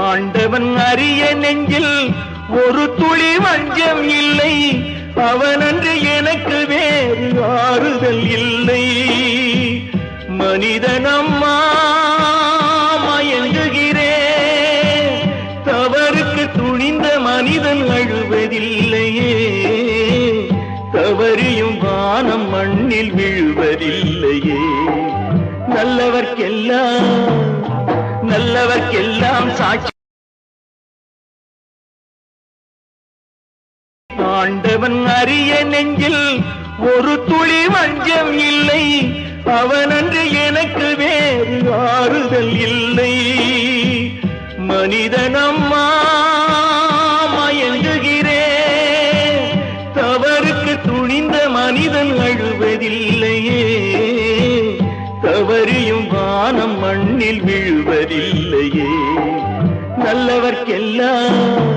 ஆண்டவன் அறிய நெஞ்சில் ஒரு துளி வஞ்சம் இல்லை, அவனன்று எனக்கு வேறு ஆறுதல் இல்லை. மனிதனம்மா மயங்குகிறேன், தவறுக்கு துணிந்த மனிதன் அழுவதில்லையே, தவறியும் வானம் மண்ணில் விழுவதில்லையே. நல்லவர்க்கெல்லாம் சாட்சி ஆண்டவன் அறிய நெஞ்சில் ஒரு துளி வஞ்சம் இல்லை, அவனன்று எனக்கு வேறு ஆறுதல் இல்லை. மனிதனம்மா மயங்குகிறேன், தவறுக்கு துணிந்த மனிதன் அழுவதில்லையே, தவறியும் வானம் மண்ணில் விழுவதில்லையே. நல்லவர்க்கெல்லாம்